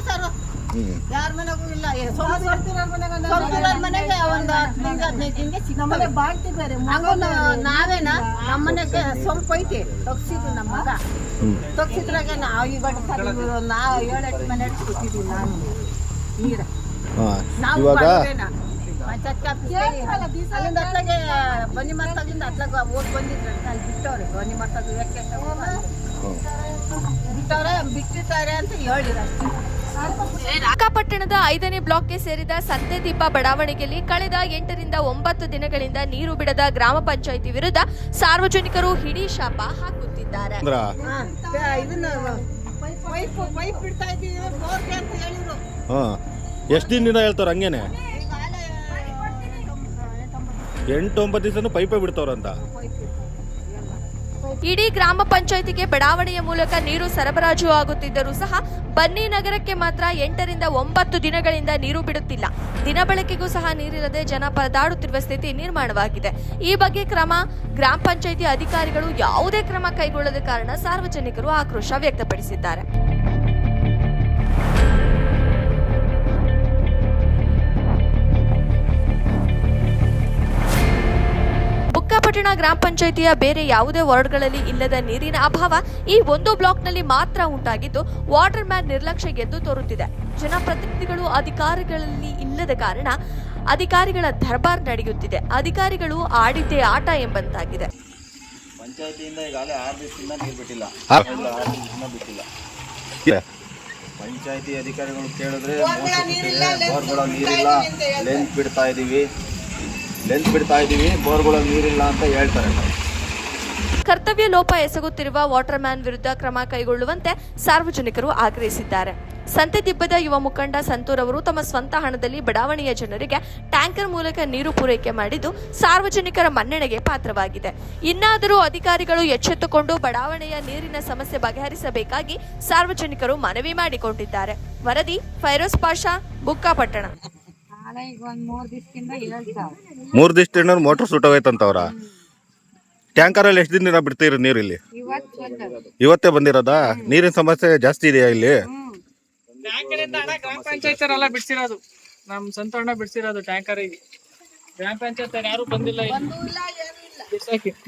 Sir, ಯಾರ ಮನೆಗೂ ಇಲ್ಲ. ಮನೆಗೆ ಒಂದು 15 ದಿನಕ್ಕೆ ಸಿಗ್ತವೆ. ನಾವೇನ ನಮ್ಮ ಮನೆಗೆ ಸೊಂಪು ಐತಿ, ತಗ್ಸಿದ್ರು ನಮ್ಮ ಮಗ. ತಗ್ಸಿದ್ರಾಗೆ ನಾವು ಇವಾಗ ನಾವು 7-8 ಮನೆ ಕೊಟ್ಟಿದ್ದೀವಿ ನಾನು ನೀರು. ನಾವು ಅಲ್ಲಿಂದ ಅತ್ಲಾಗೆ ಬನ್ನಿ ಮತ್ತಾಗಿಂದ ಅತ್ಲಾಗ ಹೋಗಿ ಬಂದಿದ್ರು, ಅಲ್ಲಿ ಬಿಟ್ಟವ್ರೆ. ಬನ್ನಿ ಮತ್ತಾಗ ಬಿಟ್ಟಿರ್ತಾರೆ ಅಂತ ಹೇಳಿದ್ರು. ಪಿರಿಯಾಪಟ್ಟಣದ 5ನೇ ಬ್ಲಾಕ್ಗೆ ಸೇರಿದ ಸಂತೆದೀಪ ಬಡಾವಣೆಯಲ್ಲಿ ಕಳೆದ 8 ರಿಂದ 9 ದಿನಗಳಿಂದ ನೀರು ಬಿಡದ ಗ್ರಾಮ ಪಂಚಾಯಿತಿ ವಿರುದ್ಧ ಸಾರ್ವಜನಿಕರು ಹಿಡಿ ಶಾಪ ಹಾಕುತ್ತಿದ್ದಾರೆ. ಎಷ್ಟು ದಿನದಿಂದ ಹೇಳ್ತಾರ ಹಂಗೇನೆ? 8-9 ದಿವಸನೂ ಪೈಪೇ ಬಿಡ್ತಾವ್ರಂತ. ಇಡೀ ಗ್ರಾಮ ಪಂಚಾಯಿತಿಗೆ ಬಡಾವಣೆಯ ಮೂಲಕ ನೀರು ಸರಬರಾಜು ಆಗುತ್ತಿದ್ದರೂ ಸಹ ಬನ್ನಿ ನಗರಕ್ಕೆ ಮಾತ್ರ 8 ರಿಂದ 9 ದಿನಗಳಿಂದ ನೀರು ಬಿಡುತ್ತಿಲ್ಲ. ದಿನ ಬಳಕೆಗೂ ಸಹ ನೀರಿಲ್ಲದೆ ಜನ ಪರದಾಡುತ್ತಿರುವ ಸ್ಥಿತಿ ನಿರ್ಮಾಣವಾಗಿದೆ. ಈ ಬಗ್ಗೆ ಗ್ರಾಮ ಪಂಚಾಯಿತಿ ಅಧಿಕಾರಿಗಳು ಯಾವುದೇ ಕ್ರಮ ಕೈಗೊಳ್ಳದ ಕಾರಣ ಸಾರ್ವಜನಿಕರು ಆಕ್ರೋಶ ವ್ಯಕ್ತಪಡಿಸಿದ್ದಾರೆ. ಬುಕ್ಕಾಪಟ್ಟಣ ಗ್ರಾಮ ಪಂಚಾಯಿತಿಯ ಬೇರೆ ಯಾವುದೇ ವಾರ್ಡ್ಗಳಲ್ಲಿ ಇಲ್ಲದ ನೀರಿನ ಅಭಾವ ಈ ಒಂದು ಬ್ಲಾಕ್ನಲ್ಲಿ ಮಾತ್ರ ಉಂಟಾಗಿದ್ದು ವಾಟರ್ ಮ್ಯಾನ್ ನಿರ್ಲಕ್ಷ್ಯ ಎದ್ದು ತೋರುತ್ತಿದೆ. ಜನಪ್ರತಿನಿಧಿಗಳು ಅಧಿಕಾರಿಗಳಲ್ಲಿ ಇಲ್ಲದ ಕಾರಣ ಅಧಿಕಾರಿಗಳ ದರ್ಬಾರ್ ನಡೆಯುತ್ತಿದೆ. ಅಧಿಕಾರಿಗಳು ಆಡಿದ್ದೇ ಆಟ ಎಂಬಂತಾಗಿದೆ. ಪಂಚಾಯಿತಿಯಿಂದ ಈಗಾಗಲೇ 6 ದಿವಸದಿಂದ ನೀರು ಬಿಟ್ಟಿಲ್ಲ. ಪಂಚಾಯಿತಿ ಅಧಿಕಾರಿಗಳು ಕೇಳಿದ್ರೆ ಬೋರ್ಗಳ ನೀರಿಲ್ಲ, ಲೆಂತ್ ಬಿಡ್ತಾ ಇದೀವಿ, ಬೋರ್ಗಳ ನೀರಿಲ್ಲ ಅಂತ ಹೇಳ್ತಾರೆ. ಕರ್ತವ್ಯ ಲೋಪ ಎಸಗುತ್ತಿರುವ ವಾಟರ್ ಮ್ಯಾನ್ ವಿರುದ್ಧ ಕ್ರಮ ಕೈಗೊಳ್ಳುವಂತೆ ಸಾರ್ವಜನಿಕರು ಆಗ್ರಹಿಸಿದ್ದಾರೆ. ಸಂತೆದಿಬ್ಬದ ಯುವ ಮುಖಂಡ ಸಂತೂರ್ ಅವರು ತಮ್ಮ ಸ್ವಂತ ಹಣದಲ್ಲಿ ಬಡಾವಣೆಯ ಜನರಿಗೆ ಟ್ಯಾಂಕರ್ ಮೂಲಕ ನೀರು ಪೂರೈಕೆ ಮಾಡಿದ್ದು ಸಾರ್ವಜನಿಕರ ಮನ್ನಣೆಗೆ ಪಾತ್ರವಾಗಿದೆ. ಇನ್ನಾದರೂ ಅಧಿಕಾರಿಗಳು ಎಚ್ಚೆತ್ತುಕೊಂಡು ಬಡಾವಣೆಯ ನೀರಿನ ಸಮಸ್ಯೆ ಬಗೆಹರಿಸಬೇಕಾಗಿ ಸಾರ್ವಜನಿಕರು ಮನವಿ ಮಾಡಿಕೊಂಡಿದ್ದಾರೆ. ವರದಿ ಫೈರೋಜ್ ಪಾಷಾ, ಬುಕ್ಕಾಪಟ್ಟಣ. 3 ದಿವಸದಿಂದ ಮೋಟರ್ ಸುಟ್ಟೋಗೈತಂತವ್ರ. ಟ್ಯಾಂಕರಲ್ಲಿ ಎಷ್ಟು ದಿನ ಬಿಡ್ತೀರಿ ನೀರು? ಇಲ್ಲಿ ಇವತ್ತೇ ಬಂದಿರೋದಾ? ನೀರಿನ ಸಮಸ್ಯೆ ಜಾಸ್ತಿ ಇದೆಯಾ ಇಲ್ಲಿ? ಗ್ರಾಮ ಪಂಚಾಯತ್ ಬಿಡ್ಸಿರೋದು, ನಮ್ ಸ್ವಂತ ಹಣ ಬಿಡ್ಸಿರೋದು ಟ್ಯಾಂಕರ್. ಗ್ರಾಮ ಪಂಚಾಯತ್ ಯಾರು ಬಂದಿಲ್ಲ.